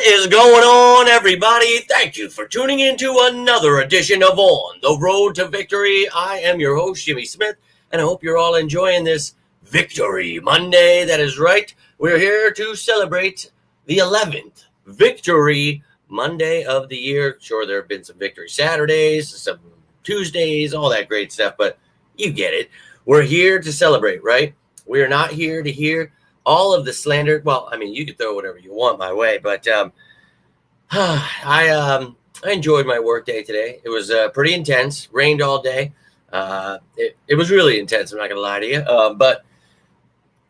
is going on, everybody? Thank you for tuning in to another edition of On the Road to Victory. I am your host, Jimmy Smith, and I hope you're all enjoying this Victory Monday. That is right. We're here to celebrate the 11th Victory Monday of the year. Sure, there have been some Victory Saturdays, some Tuesdays, all that great stuff, but you get it. We're here to celebrate, right? We're not here to hear all of the slander. Well, I mean, you can throw whatever you want my way, but I enjoyed my work day today. It was pretty intense. Rained all day. It was really intense. I'm not gonna lie to you. But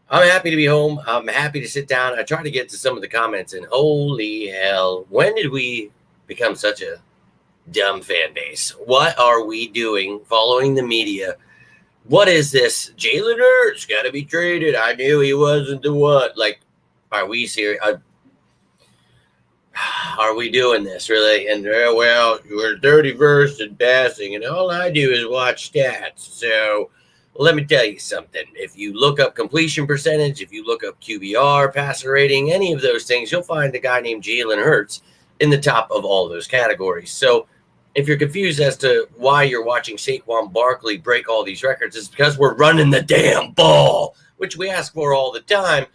I'm happy to be home. I'm happy to sit down. I tried to get to some of the comments, and holy hell, when did we become such a dumb fan base? What are we doing? Following the media. What is this? Jalen Hurts got to be traded. I knew he wasn't the what. Like, are we serious? Are we doing this really? And well, we're 31st in passing, and all I do is watch stats. So let me tell you something. If you look up completion percentage, if you look up QBR, passer rating, any of those things, you'll find a guy named Jalen Hurts in the top of all those categories. So if you're confused as to why you're watching Saquon Barkley break all these records, it's because we're running the damn ball, which we ask for all the time,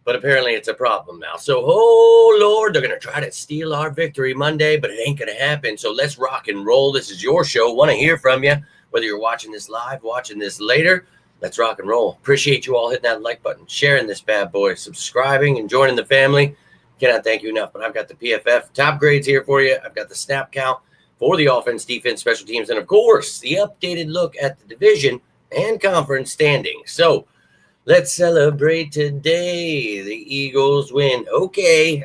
but apparently it's a problem now. So, oh, Lord, they're going to try to steal our Victory Monday, but it ain't going to happen. So let's rock and roll. This is your show. Want to hear from you, whether you're watching this live, watching this later. Let's rock and roll. Appreciate you all hitting that like button, sharing this bad boy, subscribing, and joining the family. Cannot thank you enough, but I've got the PFF top grades here for you. I've got the snap count for the offense, defense, special teams, and, of course, the updated look at the division and conference standings. So let's celebrate today. The Eagles win. Okay,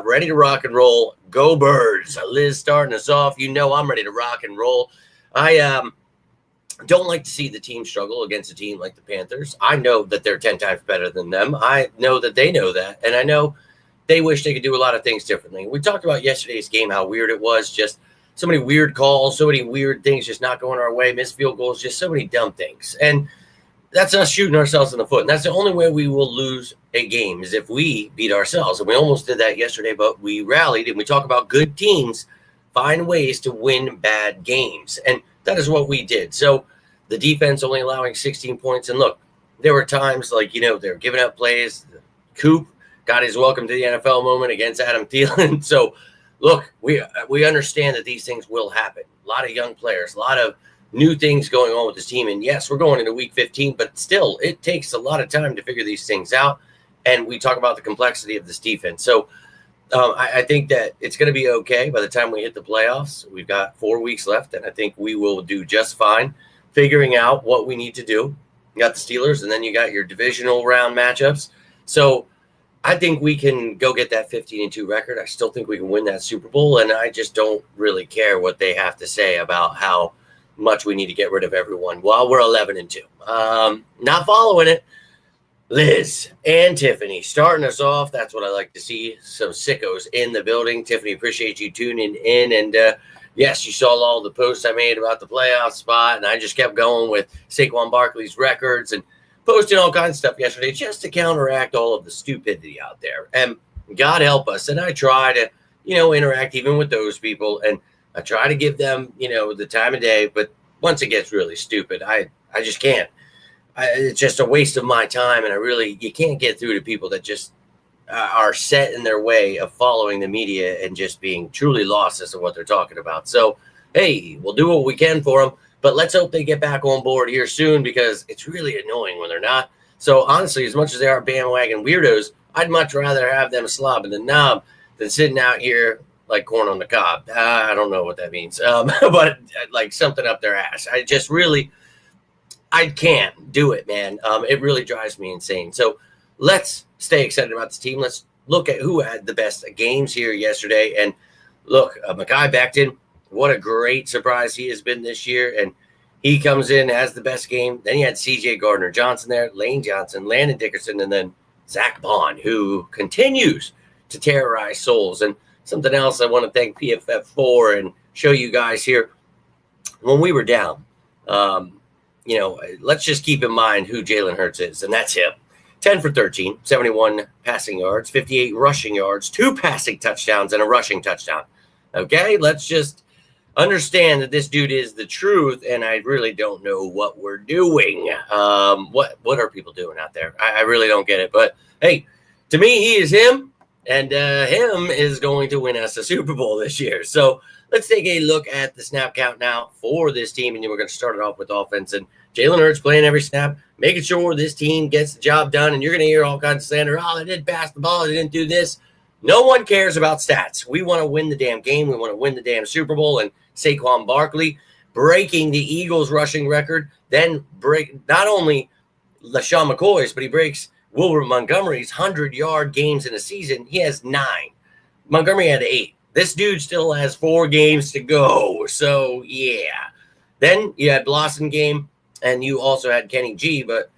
ready to rock and roll. Go Birds. Liz starting us off. You know I'm ready to rock and roll. I don't like to see the team struggle against a team like the Panthers. I know that they're 10 times better than them. I know that they know that, and I know they wish they could do a lot of things differently. We talked about yesterday's game, how weird it was, just so many weird calls, so many weird things just not going our way, missed field goals, just so many dumb things. And that's us shooting ourselves in the foot. And that's the only way we will lose a game is if we beat ourselves. And we almost did that yesterday, but we rallied, and we talk about good teams find ways to win bad games. And that is what we did. So the defense only allowing 16 points. And look, there were times like, they were giving up plays. Coop got his welcome to the NFL moment against Adam Thielen. So, look, we understand that these things will happen. A lot of young players, a lot of new things going on with this team. And, yes, we're going into Week 15, but still it takes a lot of time to figure these things out. And we talk about the complexity of this defense. So I think that it's going to be okay by the time we hit the playoffs. We've got 4 weeks left, and I think we will do just fine figuring out what we need to do. You got the Steelers, and then you got your divisional round matchups. So I think we can go get that 15-2 record. I still think we can win that Super Bowl, and I just don't really care what they have to say about how much we need to get rid of everyone while we're 11-2. Not following it. Liz and Tiffany starting us off. That's what I like to see. Some sickos in the building. Tiffany, appreciate you tuning in. And, yes, you saw all the posts I made about the playoff spot, and I just kept going with Saquon Barkley's records and posting all kinds of stuff yesterday just to counteract all of the stupidity out there. And God help us. And I try to, interact even with those people. And I try to give them, the time of day. But once it gets really stupid, I just can't. It's just a waste of my time. And you can't get through to people that just are set in their way of following the media and just being truly lost as to what they're talking about. So, hey, we'll do what we can for them. But let's hope they get back on board here soon because it's really annoying when they're not. So, honestly, as much as they are bandwagon weirdos, I'd much rather have them slobbing the knob than sitting out here like corn on the cob. I don't know what that means, but like something up their ass. I can't do it, man. It really drives me insane. So, let's stay excited about this team. Let's look at who had the best games here yesterday. And look, Mekhi Becton. What a great surprise he has been this year. And he comes in, has the best game. Then he had C.J. Gardner-Johnson there, Lane Johnson, Landon Dickerson, and then Zach Bond, who continues to terrorize souls. And something else I want to thank PFF for and show you guys here. When we were down, let's just keep in mind who Jalen Hurts is, and that's him. 10 for 13, 71 passing yards, 58 rushing yards, 2 passing touchdowns, and a rushing touchdown. Okay, let's just understand that this dude is the truth, and I really don't know what we're doing. What are people doing out there? I really don't get it. But hey, to me, he is him, and him is going to win us a Super Bowl this year. So let's take a look at the snap count now for this team, and then we're going to start it off with offense. And Jalen Hurts playing every snap, making sure this team gets the job done. And you're going to hear all kinds of slander. Oh, they didn't pass the ball. They didn't do this. No one cares about stats. We want to win the damn game. We want to win the damn Super Bowl. And Saquon Barkley breaking the Eagles rushing record, then break not only LaShawn McCoy's, but he breaks Wilbert Montgomery's 100-yard games in a season. He has 9. Montgomery had 8. This dude still has 4 games to go. So, yeah. Then you had Blossom game, and you also had Kenny G, but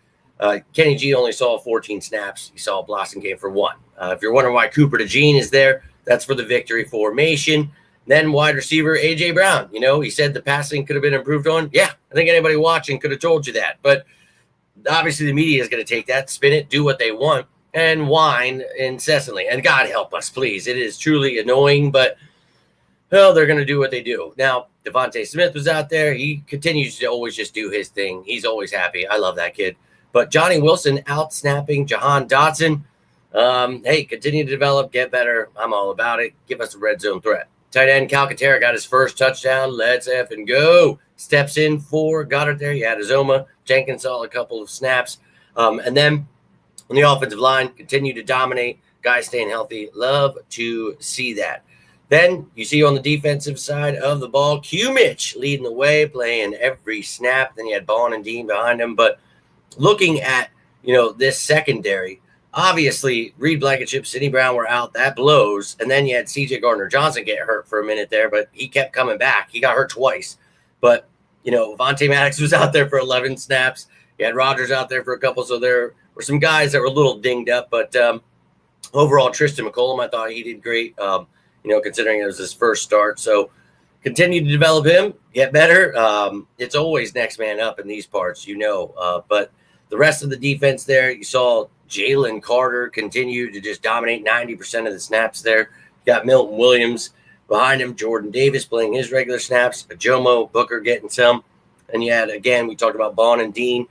Kenny G only saw 14 snaps. You saw Blossom game for 1. If you're wondering why Cooper DeJean is there, that's for the victory formation. Then wide receiver A.J. Brown. You know, he said the passing could have been improved on. Yeah, I think anybody watching could have told you that. But obviously the media is going to take that, spin it, do what they want, and whine incessantly. And God help us, please. It is truly annoying, but, well, they're going to do what they do. Now, Devontae Smith was out there. He continues to always just do his thing. He's always happy. I love that kid. But Johnny Wilson out-snapping Jahan Dotson. Hey, continue to develop, get better. I'm all about it. Give us a red zone threat. Tight end Calcaterra got his first touchdown. Let's effing go. Steps in for Goddard there. You had Azoma. Jenkins saw a couple of snaps. And then on the offensive line, continue to dominate. Guys staying healthy. Love to see that. Then you see on the defensive side of the ball, Q Mitch leading the way, playing every snap. Then you had Bond and Dean behind him. But looking at, this secondary, obviously, Reed Blankenship, Sidney Brown were out. That blows. And then you had C.J. Gardner-Johnson get hurt for a minute there, but he kept coming back. He got hurt twice. But, Vontae Maddox was out there for 11 snaps. You had Rodgers out there for a couple. So there were some guys that were a little dinged up. But overall, Tristan McCollum, I thought he did great, considering it was his first start. So continue to develop him, get better. It's always next man up in these parts, But the rest of the defense there, you saw Jalen Carter continue to just dominate 90% of the snaps there. You got Milton Williams behind him, Jordan Davis playing his regular snaps, Jomo Booker getting some. And you had, again, we talked about Bond and Dean.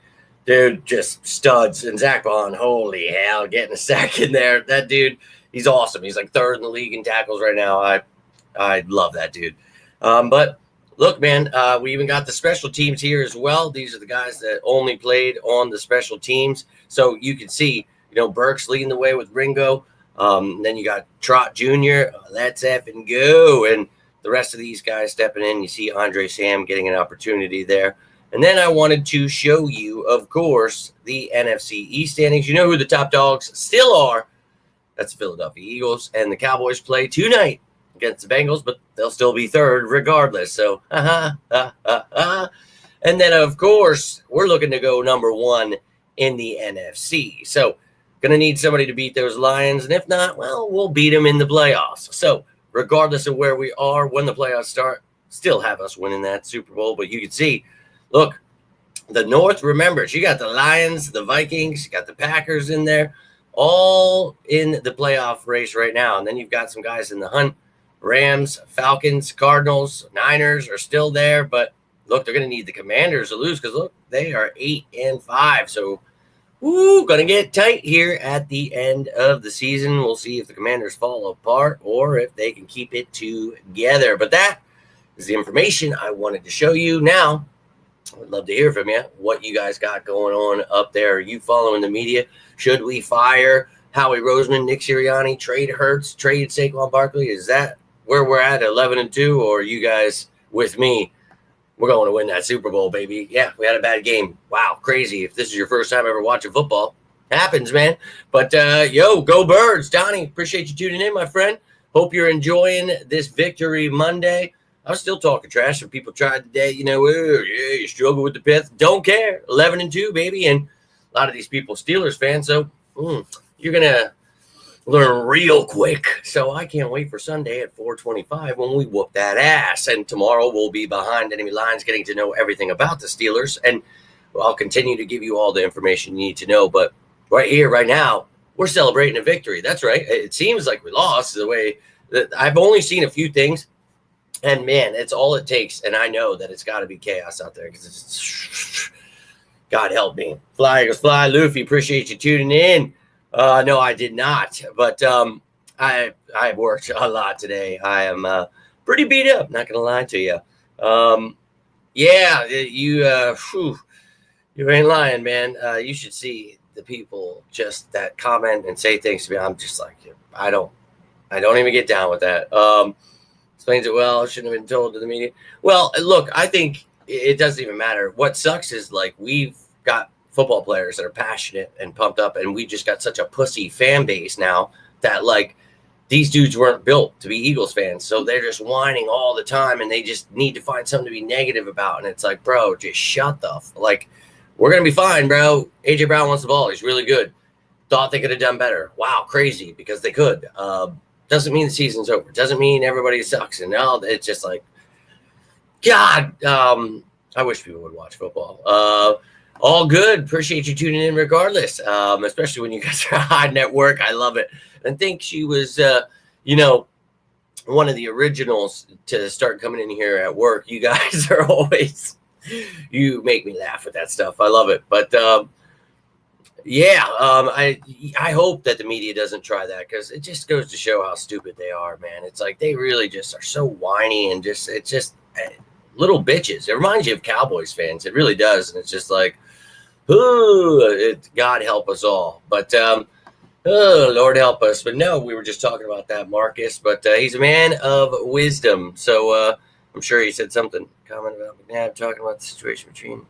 Dude, just studs. And Zach Bond, holy hell, getting a sack in there. That dude, he's awesome. He's like 3rd in the league in tackles right now. I love that dude. But look, man, we even got the special teams here as well. These are the guys that only played on the special teams. So you can see, Burks leading the way with Ringo. Then you got Trot Jr. Let's effing go. And the rest of these guys stepping in. You see Andre Sam getting an opportunity there. And then I wanted to show you, of course, the NFC East standings. You know who the top dogs still are. That's the Philadelphia Eagles. And the Cowboys play tonight against the Bengals, but they'll still be 3rd regardless. So, And then, of course, we're looking to go number 1 in the NFC. So, going to need somebody to beat those Lions. And if not, well, we'll beat them in the playoffs. So, regardless of where we are when the playoffs start, still have us winning that Super Bowl. But you can see, look, the North, remember, you got the Lions, the Vikings, you got the Packers in there, all in the playoff race right now. And then you've got some guys in the hunt. Rams, Falcons, Cardinals, Niners are still there, but look, they're going to need the Commanders to lose because, look, they are 8-5. So, going to get tight here at the end of the season. We'll see if the Commanders fall apart or if they can keep it together. But that is the information I wanted to show you. Now, I would love to hear from you what you guys got going on up there. Are you following the media? Should we fire Howie Roseman, Nick Sirianni, trade Hurts, trade Saquon Barkley? Is that where we're at 11-2, or are you guys with me? We're going to win that Super Bowl, baby. Yeah, we had a bad game. Wow, crazy. If this is your first time ever watching football, happens, man. But, go Birds. Donnie, appreciate you tuning in, my friend. Hope you're enjoying this Victory Monday. I was still talking trash. Some people tried today, you struggle with the pith. Don't care. 11-2, baby. And a lot of these people Steelers fans, so you're going to learn real quick. So I can't wait for Sunday at 4:25 when we whoop that ass. And tomorrow we'll be behind enemy lines getting to know everything about the Steelers. And I'll continue to give you all the information you need to know. But right here, right now, we're celebrating a victory. That's right. It seems like we lost the way that I've only seen a few things. And man, it's all it takes. And I know that it's got to be chaos out there because it's God help me. Fly Eagles Fly. Luffy, appreciate you tuning in. No, I did not. But I worked a lot today. I am pretty beat up, not going to lie to you. Yeah, you ain't lying, man. You should see the people just that comment and say things to me. I'm just like, I don't even get down with that. Explains it well. Shouldn't have been told to the media. Well, look, I think it doesn't even matter. What sucks is like we've got football players that are passionate and pumped up, and we just got such a pussy fan base now that like these dudes weren't built to be Eagles fans. So they're just whining all the time, and they just need to find something to be negative about. And it's like, bro, just shut the like. We're going to be fine, bro. A.J. Brown wants the ball. He's really good. Thought they could have done better. Wow, crazy, because they could. Doesn't mean the season's over. Doesn't mean everybody sucks. And now it's just like, God, I wish people would watch football. All good. Appreciate you tuning in regardless, especially when you guys are hiding at work. I love it. And think she was, one of the originals to start coming in here at work. You guys are always... You make me laugh with that stuff. I love it. But I hope that the media doesn't try that because it just goes to show how stupid they are, man. It's like they really just are so whiny and it's just little bitches. It reminds you of Cowboys fans. It really does. And it's just like, God help us all. But Lord help us. But no, we were just talking about that, Marcus. But he's a man of wisdom. So I'm sure he said something. Comment about McNabb talking about the situation between.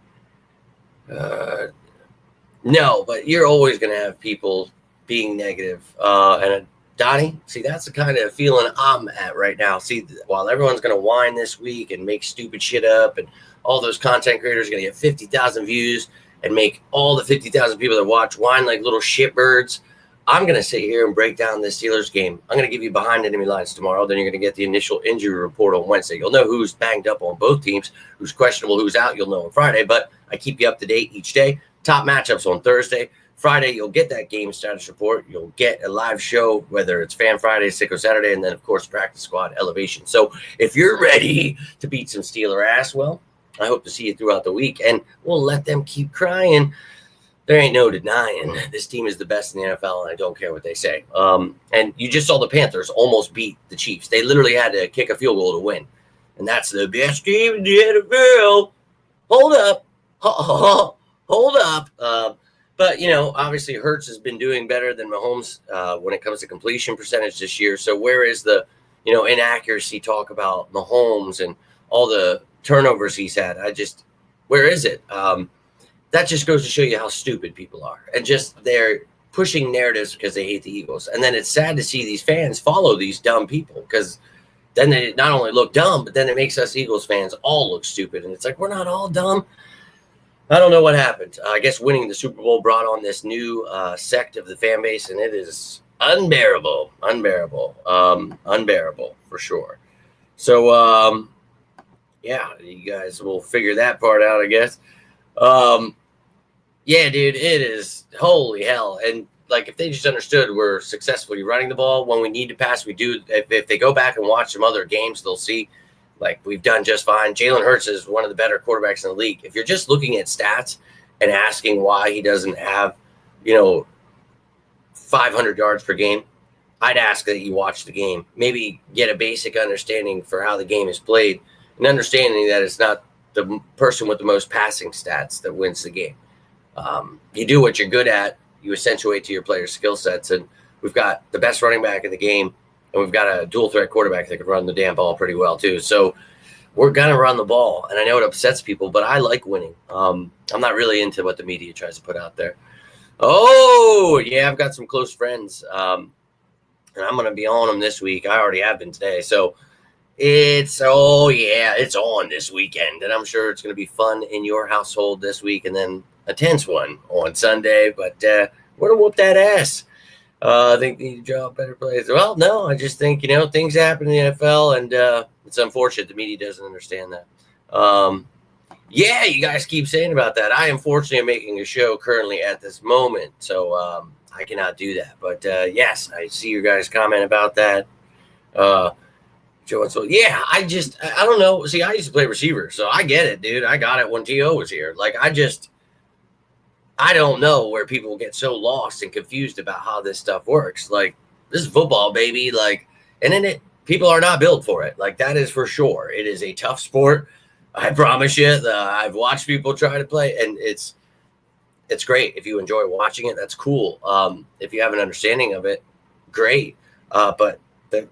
No, but you're always going to have people being negative. And Donnie, see, that's the kind of feeling I'm at right now. See, while everyone's going to whine this week and make stupid shit up, and all those content creators are going to get 50,000 views and make all the 50,000 people that watch whine like little shitbirds. I'm going to sit here and break down this Steelers game. I'm going to give you behind enemy lines tomorrow. Then you're going to get the initial injury report on Wednesday. You'll know who's banged up on both teams, who's questionable, who's out. You'll know on Friday, but I keep you up to date each day. Top matchups on Thursday. Friday, you'll get that game status report. You'll get a live show, whether it's Fan Friday, Sicko Saturday, and then, of course, Practice Squad Elevation. So if you're ready to beat some Steeler ass, well, I hope to see you throughout the week, and we'll let them keep crying. There ain't no denying this team is the best in the NFL, and I don't care what they say. And you just saw the Panthers almost beat the Chiefs. They literally had to kick a field goal to win. And that's the best team in the NFL. Hold up. Hold up. But, obviously Hurts has been doing better than Mahomes when it comes to completion percentage this year. So where is the, inaccuracy talk about Mahomes and all the turnovers he's had? Where is it? That just goes to show you how stupid people are. And just they're pushing narratives because they hate the Eagles. And then it's sad to see these fans follow these dumb people because then they not only look dumb, but then it makes us Eagles fans all look stupid. And it's like, we're not all dumb. I don't know what happened. I guess winning the Super Bowl brought on this new sect of the fan base, and it is unbearable for sure. So, you guys will figure that part out, I guess. Yeah, dude, it is holy hell. And like, if they just understood we're successfully running the ball when we need to pass, we do. If they go back and watch some other games, they'll see like we've done just fine. Jalen Hurts is one of the better quarterbacks in the league. If you're just looking at stats and asking why he doesn't have, 500 yards per game, I'd ask that you watch the game, maybe get a basic understanding for how the game is played, and understanding that it's not the person with the most passing stats that wins the game. You do what you're good at. You accentuate to your players' skill sets, and we've got the best running back in the game, and we've got a dual threat quarterback that can run the damn ball pretty well too. So we're gonna run the ball, and I know it upsets people, but I like winning. I'm not really into what the media tries to put out there. Oh yeah, I've got some close friends, and I'm gonna be on them this week. I already have been today, so. It's on this weekend, and I'm sure it's going to be fun in your household this week, and then a tense one on Sunday. But we're going to whoop that ass. I think they need to draw better plays. Well, no, I just think things happen in the NFL, and it's unfortunate the media doesn't understand that. Yeah, you guys keep saying about that. I unfortunately am making a show currently at this moment, so I cannot do that. But yes, I see your guys comment about that. Joe, so yeah, I don't know. See, I used to play receiver, so I get it, dude. I got it when T.O. was here. Like, I don't know where people get so lost and confused about how this stuff works. Like, this is football, baby. Like, and then people are not built for it. Like, that is for sure. It is a tough sport. I promise you. I've watched people try to play, and it's great. If you enjoy watching it, that's cool. If you have an understanding of it, great. But the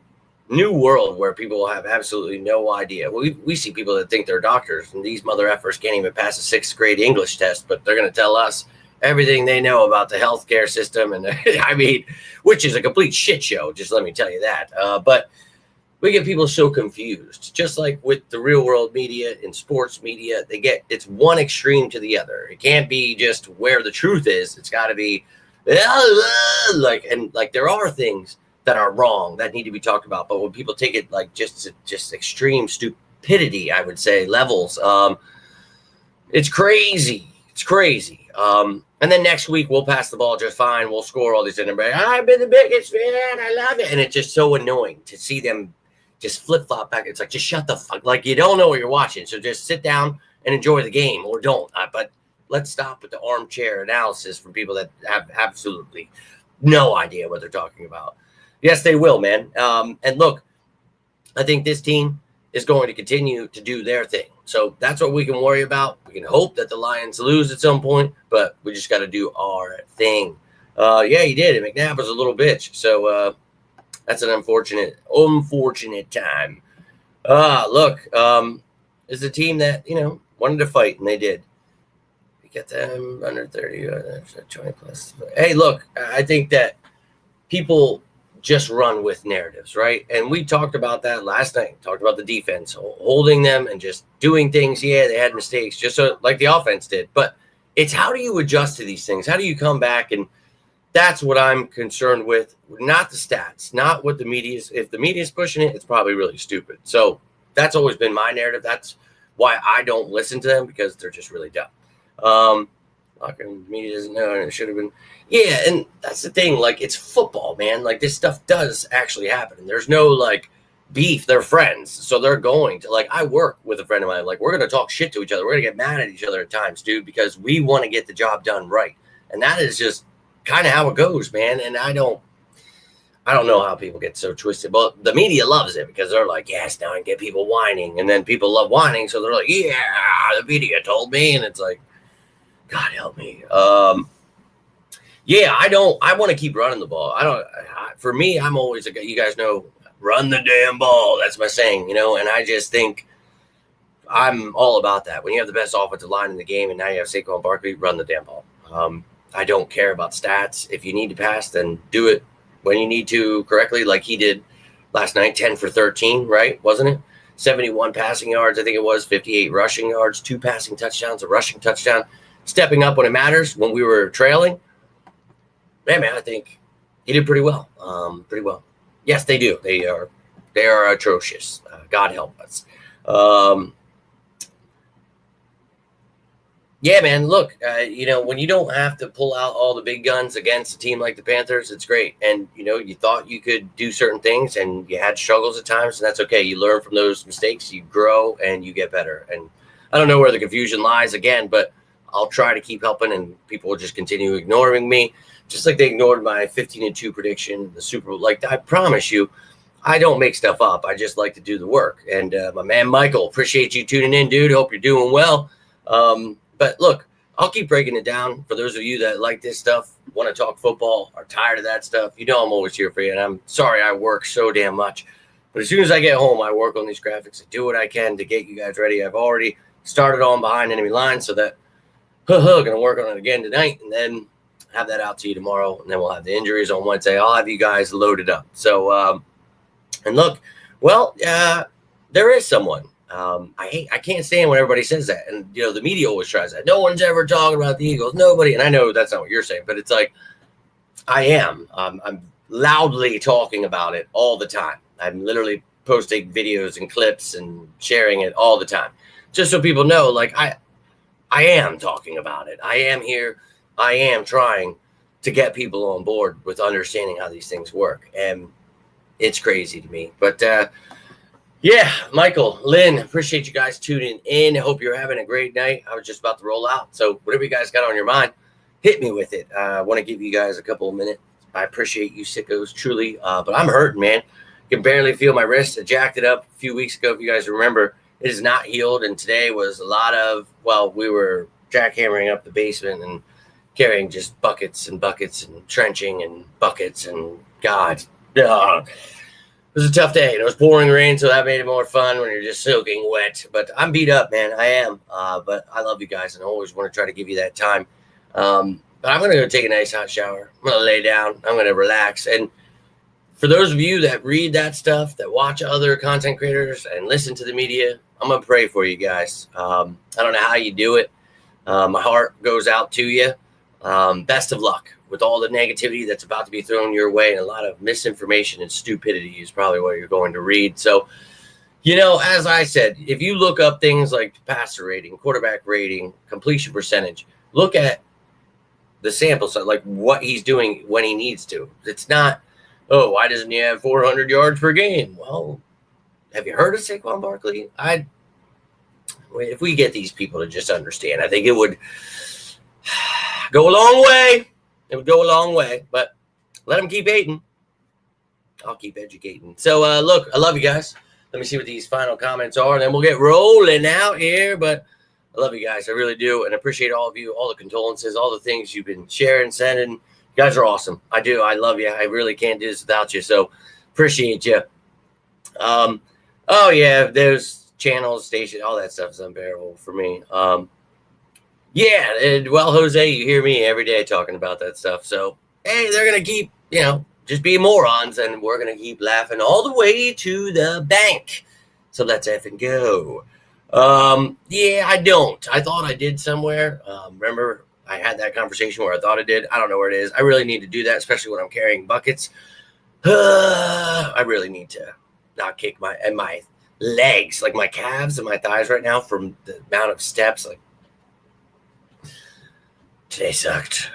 new world where people have absolutely no idea. We see people that think they're doctors, and these mother effers can't even pass a 6th grade English test, but they're going to tell us everything they know about the healthcare system. And I mean, which is a complete shit show. Just let me tell you that. But we get people so confused, just like with the real world media and sports media. It's one extreme to the other. It can't be just where the truth is. It's got to be like there are things that are wrong that need to be talked about. But when people take it like just extreme stupidity, I would say levels, it's crazy. It's crazy. And then next week we'll pass the ball just fine. We'll score all these and everybody, I've been the biggest fan. I love it. And it's just so annoying to see them just flip flop back. It's like, just shut the fuck. Like, you don't know what you're watching. So just sit down and enjoy the game, or don't. But let's stop with the armchair analysis from people that have absolutely no idea what they're talking about. Yes, they will, man. And look, I think this team is going to continue to do their thing. So that's what we can worry about. We can hope that the Lions lose at some point, but we just got to do our thing. Yeah, he did. And McNabb was a little bitch. So that's an unfortunate time. Look, it's a team that, wanted to fight, and they did. We get them under 30, 20 plus. Hey, look, I think that people just run with narratives, right? And we talked about that last night. Talked about the defense, holding them and just doing things. Yeah, they had mistakes, just so like the offense did. But it's how do you adjust to these things? How do you come back? And that's what I'm concerned with, not the stats, not what the media is. If the media is pushing it, it's probably really stupid. So that's always been my narrative. That's why I don't listen to them, because they're just really dumb. The media doesn't know, and it should have been. Yeah, and that's the thing. Like, it's football, man. Like, this stuff does actually happen. And there's no, like, beef. They're friends. So they're going to, like, I work with a friend of mine. Like, we're going to talk shit to each other. We're going to get mad at each other at times, dude, because we want to get the job done right. And that is just kind of how it goes, man. And I don't know how people get so twisted. But the media loves it because they're like, yes, now I can get people whining. And then people love whining. So they're like, yeah, the media told me. And it's like, God help me. Yeah, I want to keep running the ball. For me, I'm always a guy, you guys know, run the damn ball. That's my saying, and I just think I'm all about that. When you have the best offensive line in the game and now you have Saquon Barkley, run the damn ball. I don't care about stats. If you need to pass, then do it when you need to correctly, like he did last night, 10 for 13, right? Wasn't it? 71 passing yards, I think it was, 58 rushing yards, 2 passing touchdowns, a rushing touchdown. Stepping up when it matters, when we were trailing. Man, I think he did pretty well. Pretty well. Yes, they do. They are atrocious. God help us. Yeah, man, look, when you don't have to pull out all the big guns against a team like the Panthers, it's great. And, you thought you could do certain things and you had struggles at times, and that's okay. You learn from those mistakes, you grow, and you get better. And I don't know where the confusion lies again, but I'll try to keep helping, and people will just continue ignoring me, just like they ignored my 15-2 prediction, the Super Bowl. Like, I promise you, I don't make stuff up. I just like to do the work. And my man Michael, appreciate you tuning in, dude. Hope you're doing well. But look, I'll keep breaking it down for those of you that like this stuff, want to talk football, are tired of that stuff. I'm always here for you, and I'm sorry I work so damn much. But as soon as I get home, I work on these graphics. I do what I can to get you guys ready. I've already started on behind enemy lines, so that going to work on it again tonight, and then have that out to you tomorrow, and then we'll have the injuries on Wednesday. I'll have you guys loaded up. So, and look, well, there is someone. I can't stand when everybody says that, and the media always tries that. No one's ever talking about the Eagles. Nobody, and I know that's not what you're saying, but it's like I am. I'm loudly talking about it all the time. I'm literally posting videos and clips and sharing it all the time, just so people know. Like I am talking about it. I am here. I am trying to get people on board with understanding how these things work. And it's crazy to me. But yeah, Michael, Lynn, appreciate you guys tuning in. I hope you're having a great night. I was just about to roll out. So whatever you guys got on your mind, hit me with it. I want to give you guys a couple of minutes. I appreciate you sickos, truly. But I'm hurting, man. Can barely feel my wrist. I jacked it up a few weeks ago, if you guys remember. It is not healed. And today was a lot of, we were jackhammering up the basement and carrying just buckets and buckets and trenching and buckets. And God, it was a tough day. It was pouring rain, so that made it more fun when you're just soaking wet. But I'm beat up, man. I am. But I love you guys, and I always want to try to give you that time. But I'm going to go take a nice hot shower. I'm going to lay down. I'm going to relax. And for those of you that read that stuff, that watch other content creators and listen to the media, I'm going to pray for you guys. I don't know how you do it. My heart goes out to you. Best of luck with all the negativity that's about to be thrown your way, and a lot of misinformation and stupidity is probably what you're going to read. So, as I said, if you look up things like passer rating, quarterback rating, completion percentage, look at the sample size, like what he's doing when he needs to. It's not, why doesn't he have 400 yards per game? Well, have you heard of Saquon Barkley? If we get these people to just understand, I think it would go a long way. It would go a long way, but let them keep hating. I'll keep educating. So, look, I love you guys. Let me see what these final comments are, and then we'll get rolling out here. But I love you guys. I really do, and I appreciate all of you, all the condolences, all the things you've been sharing, sending. You guys are awesome. I do. I love you. I really can't do this without you, so appreciate you. Oh, yeah, there's channels, station, all that stuff is unbearable for me. Yeah, and Jose, you hear me every day talking about that stuff. So, hey, they're going to keep, just be morons, and we're going to keep laughing all the way to the bank. So let's effing go. Yeah, I don't. I thought I did somewhere. Remember, I had that conversation where I thought I did. I don't know where it is. I really need to do that, especially when I'm carrying buckets. I really need to not kick my legs, like my calves and my thighs right now from the amount of steps, like, Today sucked.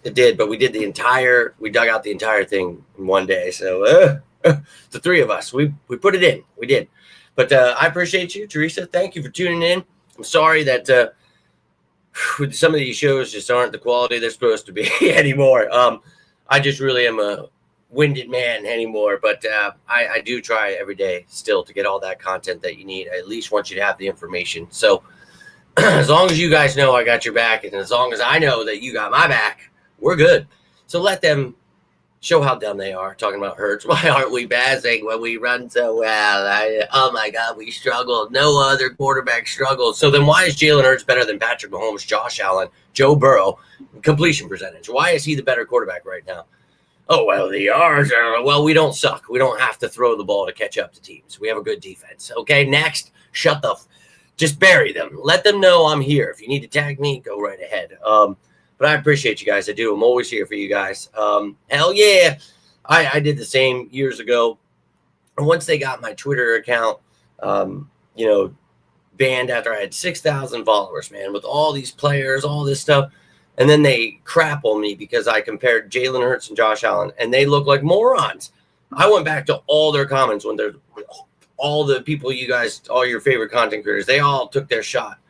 It did, but we dug out the entire thing in one day. So the three of us, we put it in. We did. But I appreciate you, Teresa. Thank you for tuning in. I'm sorry that some of these shows just aren't the quality they're supposed to be anymore. I just really am a winded man anymore. But I do try every day still to get all that content that you need. I at least want you to have the information. So as long as you guys know I got your back, and as long as I know that you got my back, we're good. So let them show how dumb they are, talking about Hurts. Why aren't we passing when we run so well? Oh, my God, we struggled. No other quarterback struggled. So then why is Jalen Hurts better than Patrick Mahomes, Josh Allen, Joe Burrow, completion percentage? Why is he the better quarterback right now? Oh, well, the yards are, we don't suck. We don't have to throw the ball to catch up to teams. We have a good defense. Okay, next, just bury them. Let them know I'm here. If you need to tag me, go right ahead. But I appreciate you guys. I do. I'm always here for you guys. Hell yeah. I did the same years ago. And once they got my Twitter account, banned after I had 6,000 followers, man, with all these players, all this stuff. And then they crap on me because I compared Jalen Hurts and Josh Allen, and they look like morons. I went back to all their comments when they're all the people you guys, all your favorite content creators, they all took their shot.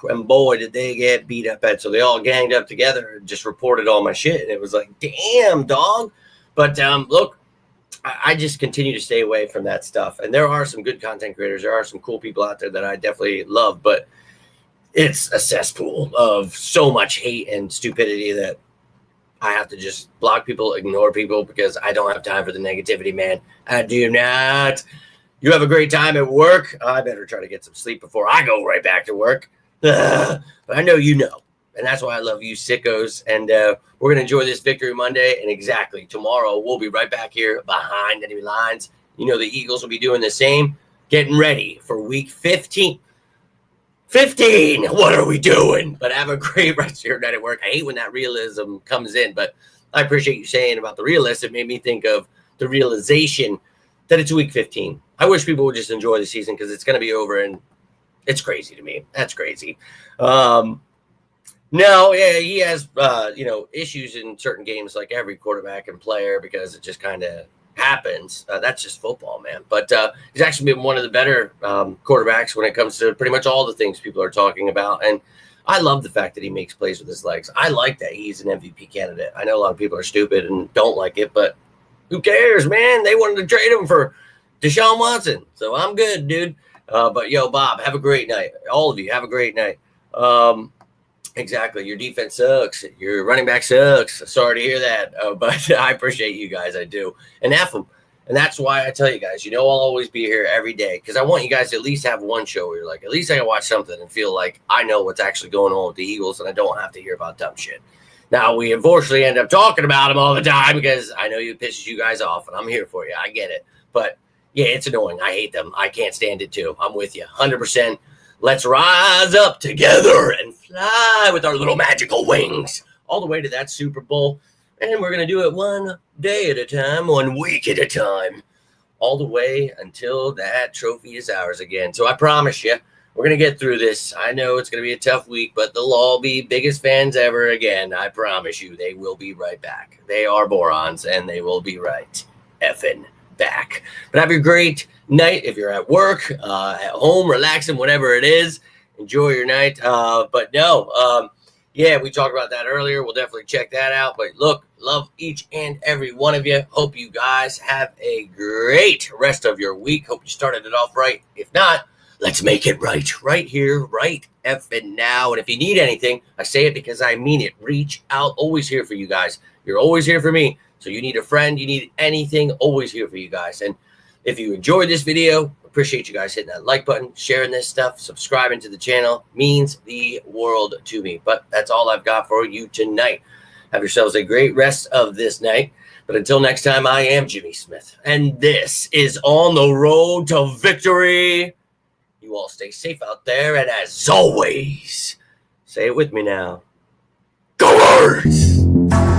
And boy, did they get beat up at. So they all ganged up together and just reported all my shit. And it was like, damn, dog. But look, I just continue to stay away from that stuff. And there are some good content creators. There are some cool people out there that I definitely love. But it's a cesspool of so much hate and stupidity that I have to just block people, ignore people, because I don't have time for the negativity, man. I do not. You have a great time at work. I better try to get some sleep before I go right back to work. But I know you know. And that's why I love you sickos. And we're going to enjoy this Victory Monday. And exactly, tomorrow we'll be right back here behind enemy lines. You know the Eagles will be doing the same. Getting ready for week 15. 15! What are we doing? But have a great rest of your night at work. I hate when that realism comes in. But I appreciate you saying about the realist. It made me think of the realization that it's week 15. I wish people would just enjoy the season because it's going to be over in It's crazy to me. That's crazy. No, yeah, he has issues in certain games, like every quarterback and player, because it just kind of happens. That's just football, man. But he's actually been one of the better quarterbacks when it comes to pretty much all the things people are talking about. And I love the fact that he makes plays with his legs. I like that he's an MVP candidate. I know a lot of people are stupid and don't like it, but who cares, man? They wanted to trade him for Deshaun Watson, so I'm good, dude. But yo, Bob, have a great night. All of you, have a great night. Exactly. Your defense sucks. Your running back sucks. Sorry to hear that. But I appreciate you guys. I do. And F them. And that's why I tell you guys, I'll always be here every day, because I want you guys to at least have one show where you're like, at least I can watch something and feel like I know what's actually going on with the Eagles and I don't have to hear about dumb shit. Now, we unfortunately end up talking about them all the time because I know it pisses you guys off, and I'm here for you. I get it. But, yeah, it's annoying. I hate them. I can't stand it, too. I'm with you 100%. Let's rise up together and fly with our little magical wings all the way to that Super Bowl. And we're going to do it one day at a time, 1 week at a time, all the way until that trophy is ours again. So I promise you, we're going to get through this. I know it's going to be a tough week, but they'll all be biggest fans ever again. I promise you, they will be right back. They are morons, and they will be right effing back. But have a great night if you're at work, at home, relaxing, whatever it is. Enjoy your night. Yeah, we talked about that earlier. We'll definitely check that out. But look, love each and every one of you. Hope you guys have a great rest of your week. Hope you started it off right. If not, let's make it right here, right effing now. And if you need anything, I say it because I mean it. Reach out. Always here for you guys. You're always here for me. So you need a friend, you need anything, always here for you guys. And if you enjoyed this video, appreciate you guys hitting that like button, sharing this stuff, subscribing to the channel. Means the world to me. But that's all I've got for you tonight. Have yourselves a great rest of this night. But until next time, I am Jimmy Smith, and this is On the Road to Victory. You all stay safe out there, and as always, say it with me now. Go Birds!